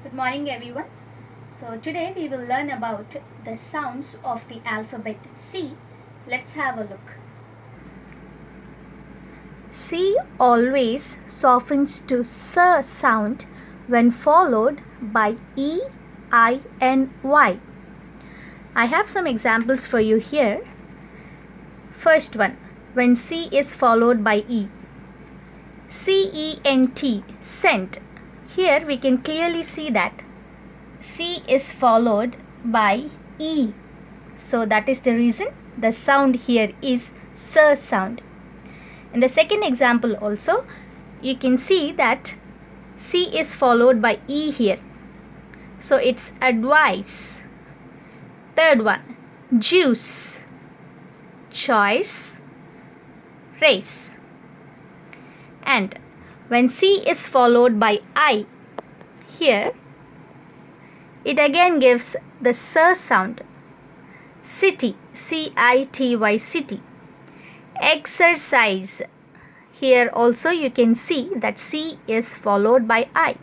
Good morning, everyone. So, today we will learn about the sounds of the alphabet C. Let's have a look. C always softens to S sound when followed by E, I, and Y. I have some examples for you here. First one, when C is followed by E. C-E-N-T, scent. Here we can clearly see that C is followed by E. So that is the reason the sound here is S sound. In the second example also, you can see that C is followed by E here. So it's advice. Third one, juice, choice, race. And when C is followed by I, here it again gives the S sound. City, C-I-T-Y, city. Exercise. Here also you can see that C is followed by I.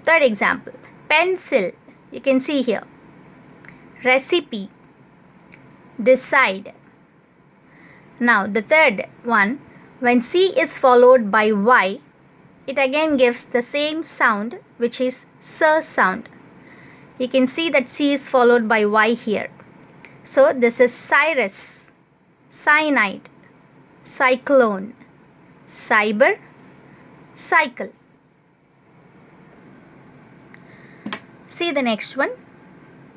Third example, pencil. You can see here. Recipe, decide. Now the third one, when C is followed by Y, it again gives the same sound, which is S sound. You can see that C is followed by Y here. So this is Cyrus, cyanide, cyclone, cyber, cycle. See the next one.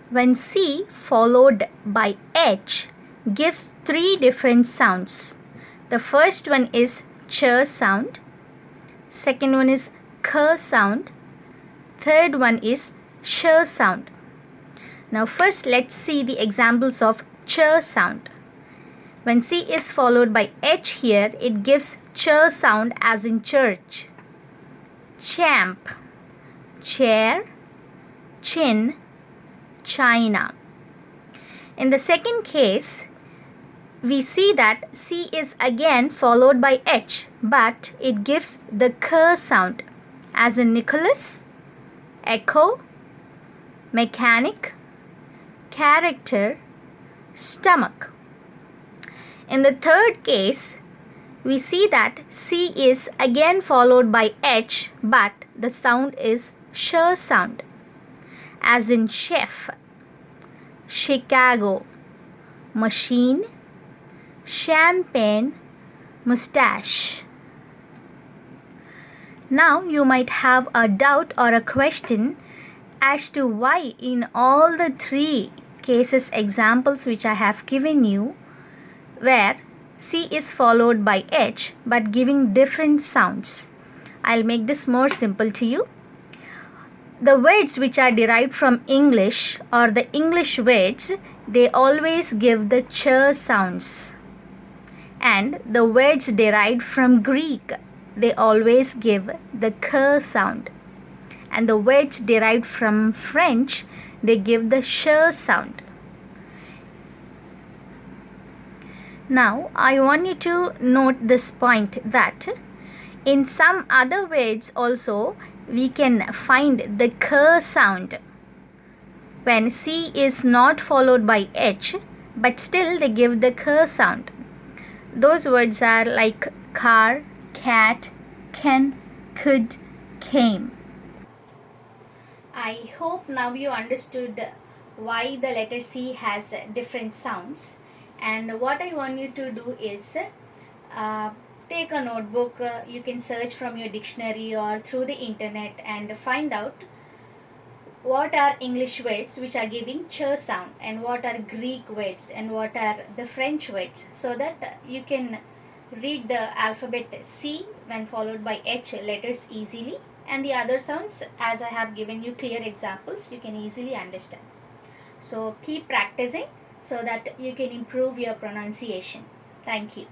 When C followed by H gives three different sounds. The first one is ch sound. Second one is k sound. Third one is sh sound. Now first let's see the examples of ch sound. When C is followed by H here, it gives ch sound as in church. Champ, chair, chin, China. In the second case, we see that C is again followed by H, but it gives the k sound as in Nicholas, echo, mechanic, character, stomach. In the third case, we see that C is again followed by H, but the sound is sh sound, as in chef, Chicago, machine, champagne, mustache. Now you might have a doubt or a question as to why in all the three cases examples which I have given you, where C is followed by H but giving different sounds. I'll make this more simple to you. The words which are derived from English or the English words, they always give the ch sounds. And the words derived from Greek, they always give the k sound. And the words derived from French, they give the sh sound. Now, I want you to note this point that in some other words also, we can find the k sound when C is not followed by H, but still they give the k sound. Those words are like car, cat, can, could, came. I hope now you understood why the letter C has different sounds. And what I want you to do is take a notebook. You can search from your dictionary or through the internet and find out what are English words which are giving ch sound and what are Greek words and what are the French words, so that you can read the alphabet C when followed by H letters easily, and the other sounds, as I have given you clear examples, you can easily understand. So keep practicing so that you can improve your pronunciation. Thank you.